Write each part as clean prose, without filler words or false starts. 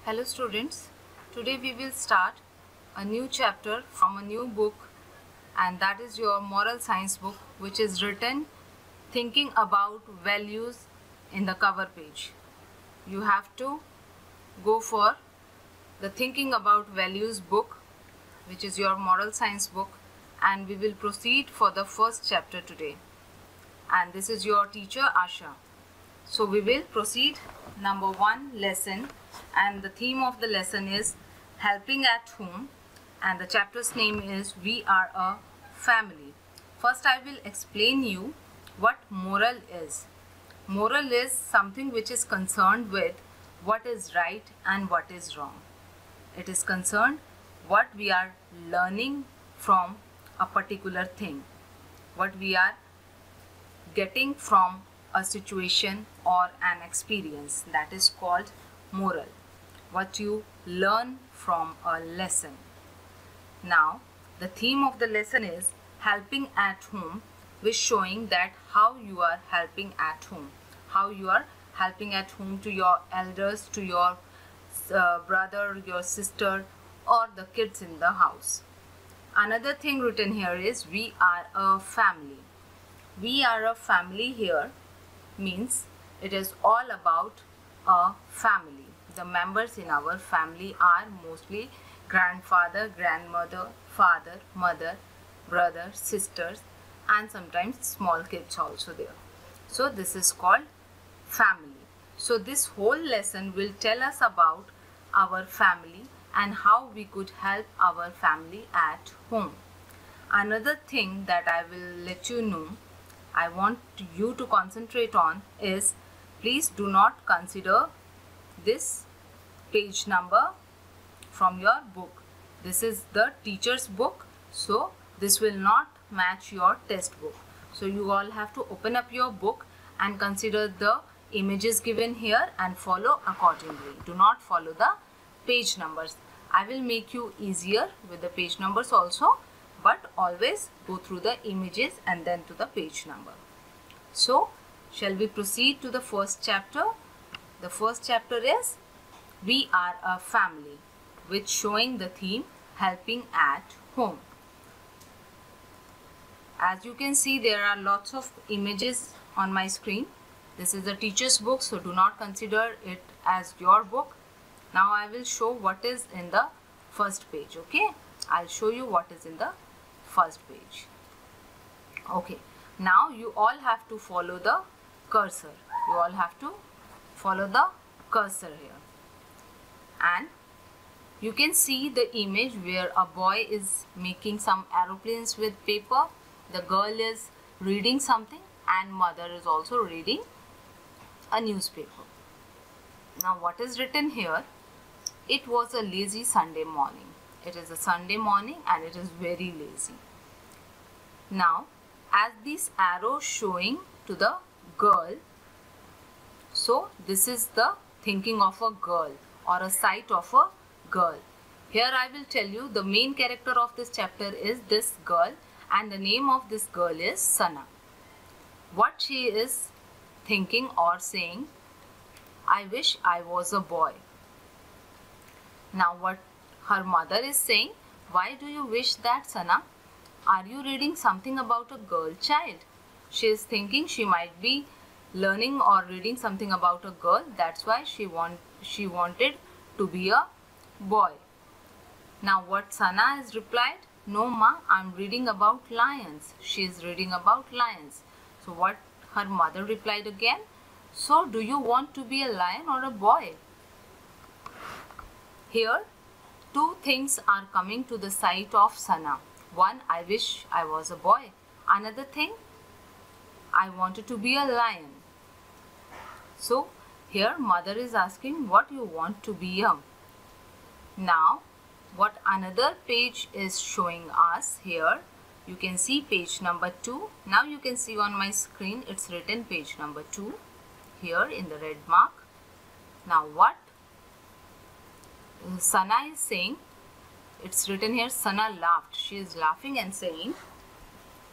Hello students, today we will start a new chapter from a new book, and that is your moral science book, which is written thinking about values in the cover page. You have to go for the thinking about values book, which is your moral science book, and we will proceed for the first chapter today. And this is your teacher Asha. So we will proceed number 1 lesson, and the theme of the lesson is helping at home, and the chapter's name is We Are a Family. First I will explain you what moral is. Moral is something which is concerned with what is right and what is wrong. It is concerned what we are learning from a particular thing, what we are getting from a situation or an experience. That is called moral, what you learn from a lesson. Now the theme of the lesson is helping at home, which showing that how you are helping at home, how you are helping at home to your elders, to your brother, your sister, or the kids in the house. Another thing written here is we are a family. We are a family here means it is all about a family. The members in our family are mostly grandfather, grandmother, father, mother, brother, sisters, and sometimes small kids also there. So this is called family. So this whole lesson will tell us about our family and how we could help our family at home. Another thing that I will let you know, I want you to concentrate on is, please do not consider this page number from your book. This is the teacher's book, so this will not match your test book. So you all have to open up your book and consider the images given here and follow accordingly. Do not follow the page numbers. I will make you easier with the page numbers also, but always go through the images and then to the page number. So shall we proceed to the first chapter? The first chapter is We Are a Family, which showing the theme helping at home. As you can see, there are lots of images on my screen. This is a teacher's book, so do not consider it as your book. Now I will show what is in the first page. Okay, I'll show you what is in the first page. Okay, now you all have to follow the cursor. You all have to follow the cursor here, and you can see the image where a boy is making some aeroplanes with paper, the girl is reading something, and mother is also reading a newspaper. Now what is written here? It was a lazy Sunday morning. It is a Sunday morning and it is very lazy. Now as this arrow showing to the girl, so this is the thinking of a girl or a sight of a girl. Here I will tell you the main character of this chapter is this girl, and the name of this girl is Sana. What she is thinking or saying, I wish I was a boy. Now what her mother is saying, why do you wish that, Sana? Are you reading something about a girl child? She is thinking she might be learning or reading something about a girl. That's why she wanted to be a boy. Now what Sana has replied, no ma, I'm reading about lions. She is reading about lions. So what her mother replied again, so do you want to be a lion or a boy? Here two things are coming to the sight of Sana. One, I wish I was a boy. Another thing, I wanted to be a lion. So here mother is asking what you want to be a. Now what another page is showing us here, you can see page number 2. Now you can see on my screen it's written page number 2 here in the red mark. Now what Sana is saying, it's written here, Sana laughed. She is laughing and saying,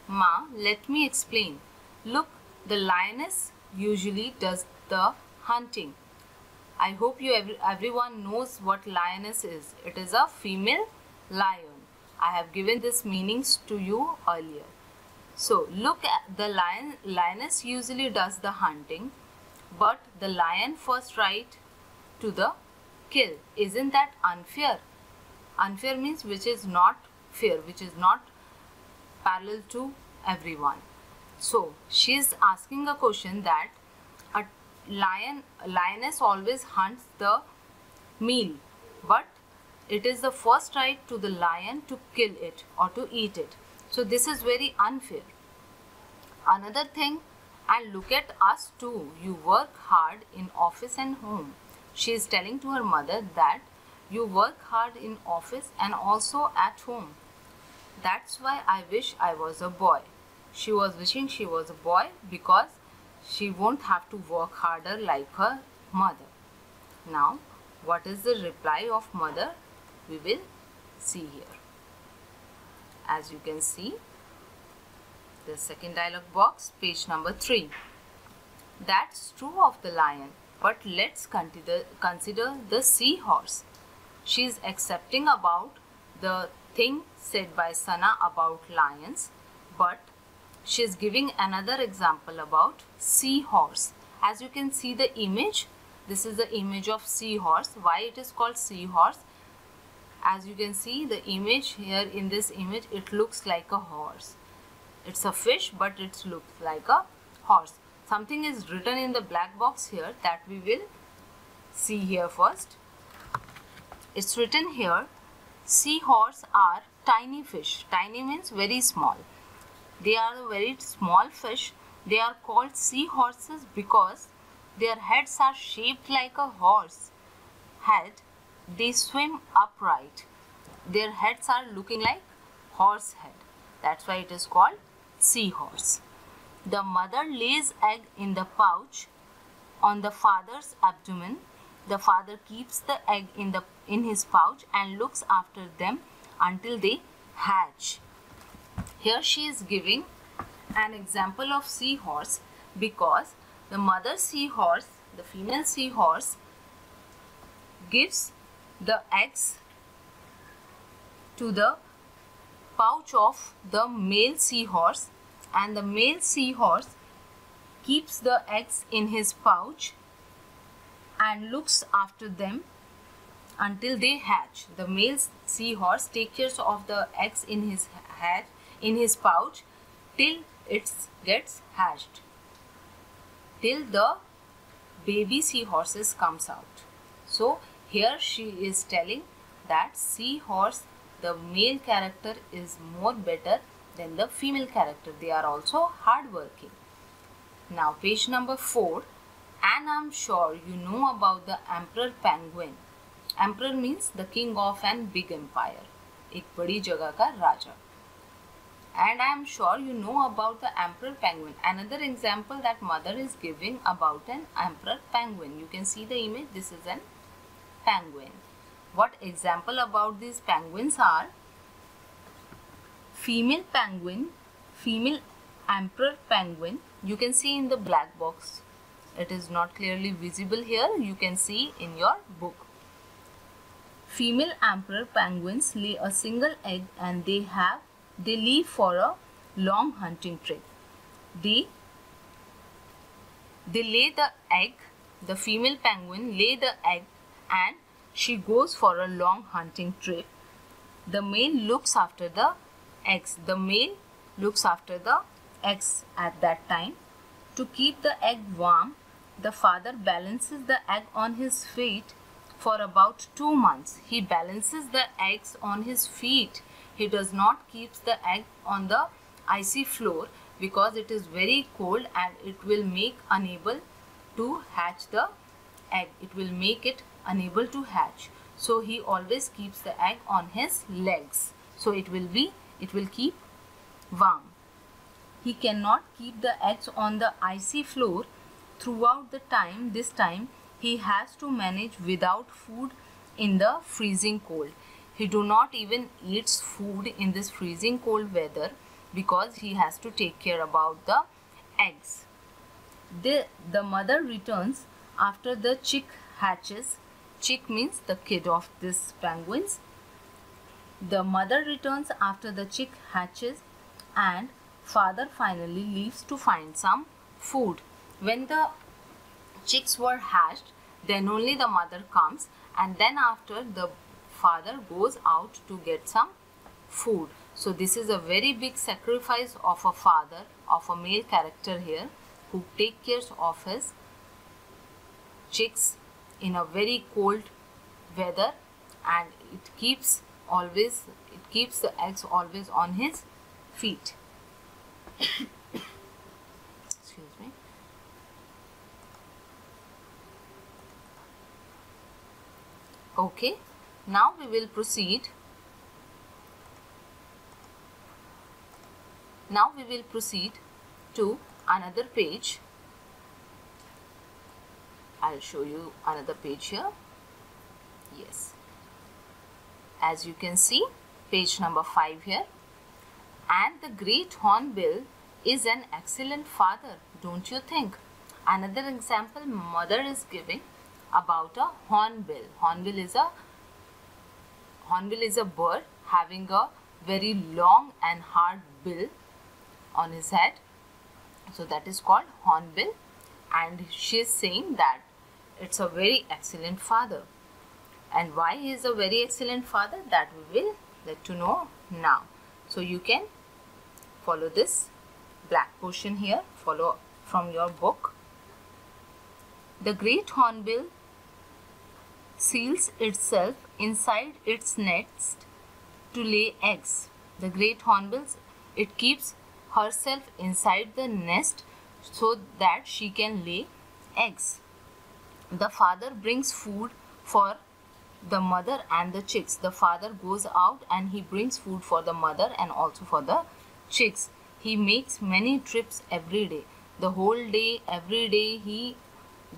Ma, let me explain. Look, the lioness usually does the hunting. I hope everyone knows what lioness is. It is a female lion. I have given this meanings to you earlier. So look at the lioness usually does the hunting, but the lion first right to the kill. Isn't that unfair? Unfair means which is not fair, which is not parallel to everyone. So she is asking a question that a lioness always hunts the meal, but it is the first right to the lion to kill it or to eat it. So this is very unfair. Another thing, and look at us too. You work hard in office and home. She is telling to her mother that you work hard in office and also at home. That's why I wish I was a boy. She was wishing she was a boy because she won't have to work harder like her mother. Now, what is the reply of mother? We will see here. As you can see, the second dialogue box, page number 3. That's true of the lion, but let's consider the seahorse. She is accepting about the thing said by Sana about lions, but she is giving another example about seahorse. As you can see the image, this is the image of seahorse. Why it is called seahorse? As you can see the image here, in this image it looks like a horse. It's a fish, but it looks like a horse. Something is written in the black box here that we will see here first. It's written here, seahorse are tiny fish. Tiny means very small. They are a very small fish. They are called seahorses because their heads are shaped like a horse head. They swim upright. Their heads are looking like horse head. That's why it is called seahorse. The mother lays egg in the pouch on the father's abdomen. The father keeps the egg in his pouch and looks after them until they hatch. Here she is giving an example of seahorse because the mother seahorse, the female seahorse, gives the eggs to the pouch of the male seahorse, and the male seahorse keeps the eggs in his pouch and looks after them until they hatch. The male seahorse takes care of the eggs in his pouch till it gets hatched, till the baby seahorses comes out. So here she is telling that seahorse, the male character is more better than the female character. They are also hardworking. Now page number 4. And I'm sure you know about the emperor penguin. Emperor means the king of an big empire. एक बड़ी जगह का राजा. And I am sure you know about the emperor penguin. Another example that mother is giving about an emperor penguin. You can see the image. This is an penguin. What example about these penguins are? Female penguin, female emperor penguin. You can see in the black box. It is not clearly visible here. You can see in your book. Female emperor penguins lay a single egg and they leave for a long hunting trip. They lay the egg. The female penguin lay the egg and she goes for a long hunting trip. The male looks after the eggs. The male looks after the eggs at that time. To keep the egg warm, the father balances the egg on his feet for about 2 months. He balances the eggs on his feet. He does not keep the egg on the icy floor because it is very cold and it will make unable to hatch the egg. It will make it unable to hatch. So he always keeps the egg on his legs. So it will keep warm. He cannot keep the eggs on the icy floor throughout the time. This time he has to manage without food in the freezing cold. He do not even eats food in this freezing cold weather because he has to take care about the eggs. The mother returns after the chick hatches. Chick means the kid of this penguins. The mother returns after the chick hatches and father finally leaves to find some food. When the chicks were hatched, then only the mother comes, and then after the father goes out to get some food. So this is a very big sacrifice of a father, of a male character here, who take care of his chicks in a very cold weather, and it keeps the eggs always on his feet. Excuse me. Okay, now we will proceed. Now we will proceed to another page. I'll show you another page here. Yes. As you can see, page number 5 here. And the great hornbill is an excellent father, don't you think? Another example mother is giving about a hornbill. Hornbill is a bird having a very long and hard bill on his head. So that is called hornbill, and she is saying that it's a very excellent father. And why he is a very excellent father, that we will let to know now. So you can follow this black portion here, follow from your book. The great hornbill seals itself inside its nest to lay eggs. The great hornbill, it keeps herself inside the nest so that she can lay eggs. The father brings food for the mother and the chicks. The father goes out and he brings food for the mother and also for the chicks. He makes many trips every day. The whole day, every day he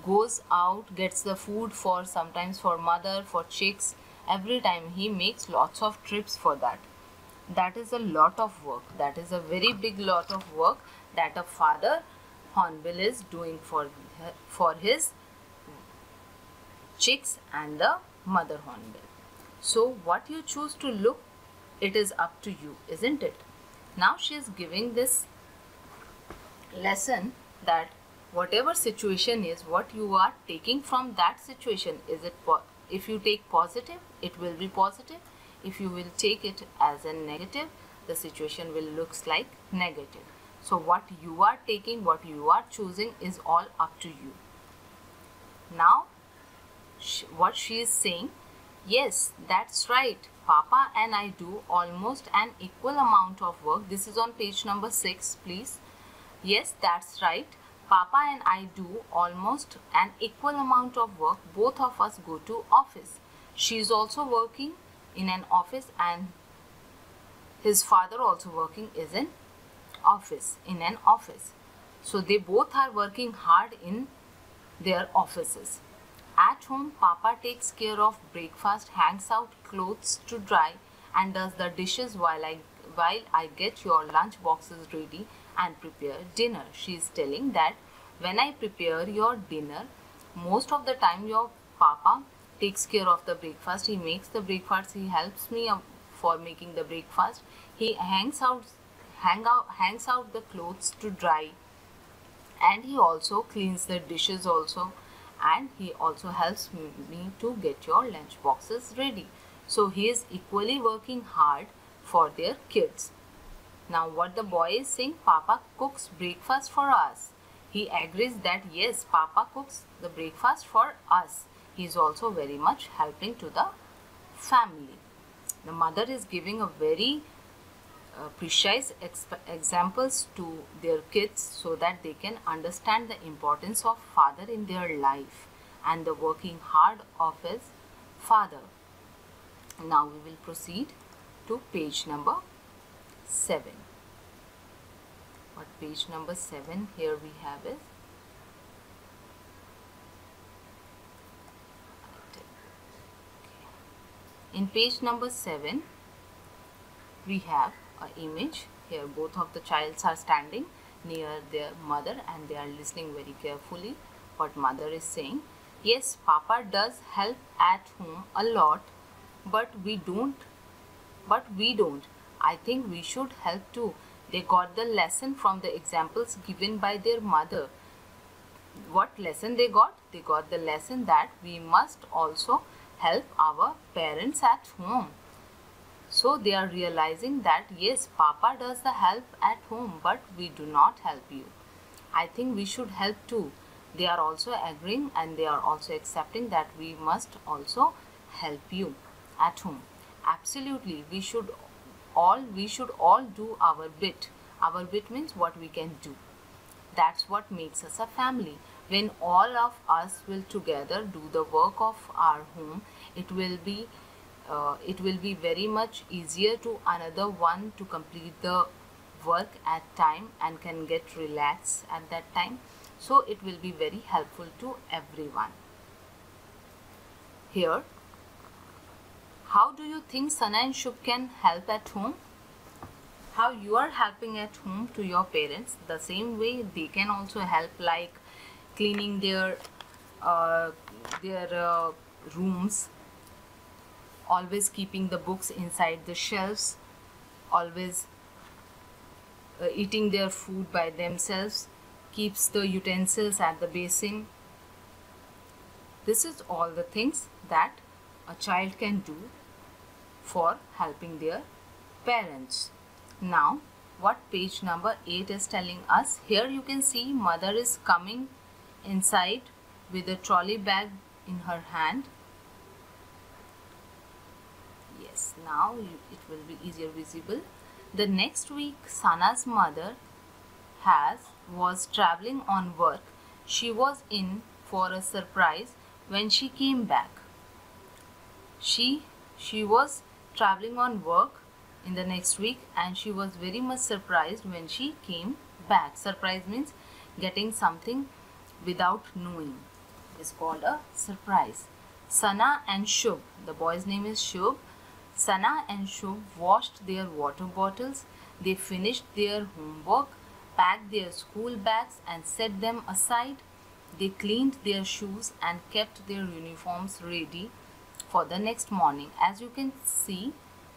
goes out, gets the food for sometimes for mother, for chicks. Every time he makes lots of trips for that. That is a lot of work. That is a very big lot of work that a father hornbill is doing for his chicks and the mother hornbill. So what you choose to look, it is up to you, isn't it? Now she is giving this lesson that whatever situation is, what you are taking from that situation, is it if you take positive, it will be positive. If you will take it as a negative, the situation will looks like negative. So what you are taking, what you are choosing is all up to you. Now what she is saying, yes, that's right, Papa and I do almost an equal amount of work. This is on page number 6, please. Yes, that's right, Papa and I do almost an equal amount of work. Both of us go to office. She is also working in an office and his father also working is in an office. So they both are working hard in their offices. At home, Papa takes care of breakfast, hangs out clothes to dry and does the dishes while I get your lunch boxes ready and prepare dinner. She is telling that when I prepare your dinner, most of the time your Papa takes care of the breakfast. He makes the breakfast. He helps me for making the breakfast. He hangs out the clothes to dry, and he also cleans the dishes also, and he also helps me to get your lunch boxes ready. So he is equally working hard for their kids. Now what the boy is saying, Papa cooks breakfast for us. He agrees that yes, Papa cooks the breakfast for us. He is also very much helping to the family. The mother is giving a very precise examples to their kids so that they can understand the importance of father in their life and the working hard of his father. Now we will proceed to page number 7. What page number 7 here we have is in page number 7 we have an image. Here both of the childs are standing near their mother and they are listening very carefully what mother is saying. Yes, Papa does help at home a lot, but we don't. I think we should help too. They got the lesson from the examples given by their mother. What lesson they got? They got the lesson that we must also help our parents at home. So they are realizing that yes, Papa does the help at home, but we do not help you. I think we should help too. They are also agreeing and they are also accepting that we must also help you at home. Absolutely, we should all do our bit. Our bit means what we can do. That's what makes us a family. When all of us will together do the work of our home, it will be very much easier to another one to complete the work at time and can get relaxed at that time. So it will be very helpful to everyone. Here, how do you think Sana and Shubh can help at home? How you are helping at home to your parents, the same way they can also help, like cleaning their rooms, always keeping the books inside the shelves, always eating their food by themselves, keeps the utensils at the basin. This is all the things that a child can do for helping their parents. Now, what page number 8 is telling us? Here you can see mother is coming inside with a trolley bag in her hand. Yes, now it will be easier visible. The next week, Sana's mother was traveling on work. She was in for a surprise when she came back. She was traveling on work in the next week and she was very much surprised when she came back. Surprise means getting something without knowing. It's called a surprise. Sana and Shubh, the boy's name is Shubh. Sana and Shubh washed their water bottles. They finished their homework, packed their school bags and set them aside. They cleaned their shoes and kept their uniforms ready for the next morning. As you can see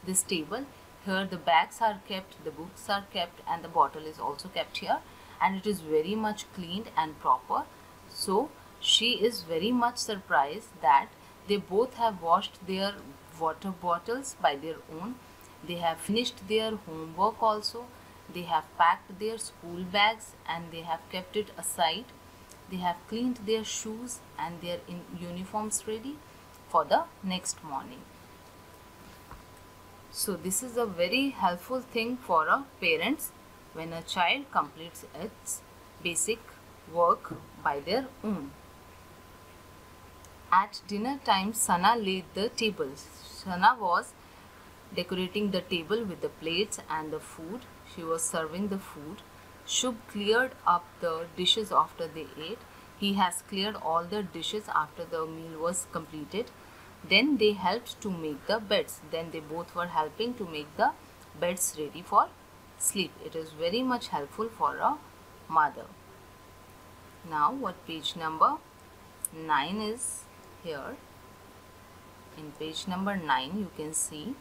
this table, here the bags are kept, the books are kept and the bottle is also kept here, and it is very much cleaned and proper. So she is very much surprised that they both have washed their water bottles by their own. They have finished their homework also. They have packed their school bags and they have kept it aside. They have cleaned their shoes and their uniforms ready for the next morning. So this is a very helpful thing for a parents when a child completes its basic work by their own. At dinner time, Sana laid the table. Sana was decorating the table with the plates and the food. She was serving the food. Shubh cleared up the dishes after they ate. He has cleared all the dishes after the meal was completed. Then they helped to make the beds. Then they both were helping to make the beds ready for sleep. It is very much helpful for a mother. Now what page number 9 is here. In page number 9 you can see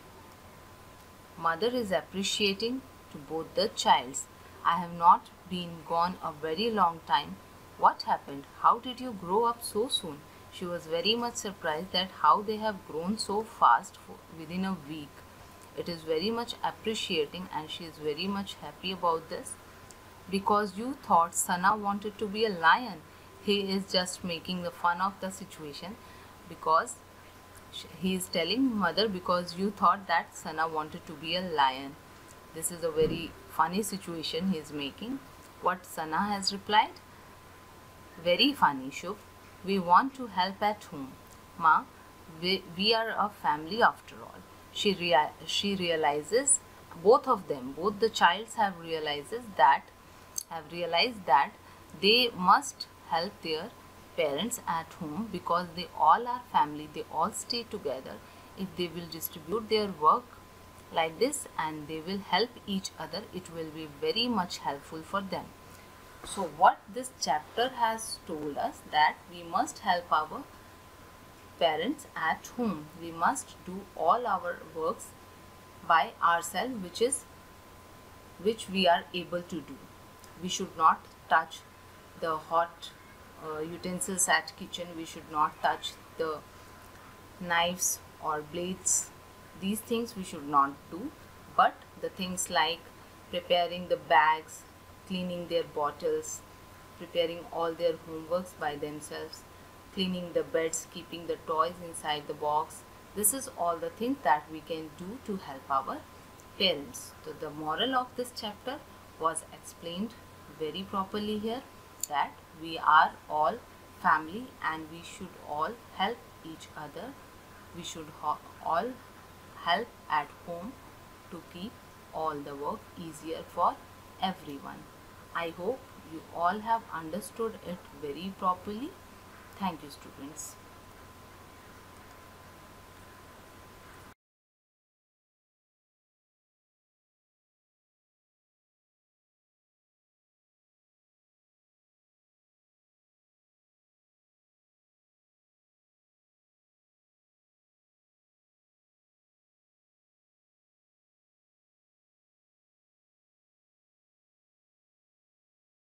mother is appreciating to both the childs. I have not been gone a very long time. What happened? How did you grow up so soon? She was very much surprised that how they have grown so fast within a week. It is very much appreciating and she is very much happy about this. Because you thought Sana wanted to be a lion. He is just making the fun of the situation because he is telling mother because you thought that Sana wanted to be a lion. This is a very funny situation he is making. What Sana has replied? Very funny, Shubh. We want to help at home. Ma, we are a family after all. She realizes, both of them, both the childs have realized that they must help their parents at home because they all are family, they all stay together. If they will distribute their work like this and they will help each other, it will be very much helpful for them. So what this chapter has told us that we must help our parents at home. We must do all our works by ourselves, which we are able to do. We should not touch the hot utensils at kitchen. We should not touch the knives or blades. These things we should not do, but the things like preparing the bags, cleaning their bottles, preparing all their homeworks by themselves, cleaning the beds, keeping the toys inside the box, this is all the things that we can do to help our parents. So the moral of this chapter was explained very properly here, that we are all family and we should all help each other. We should all help at home to keep all the work easier for everyone. I hope you all have understood it very properly. Thank you, students.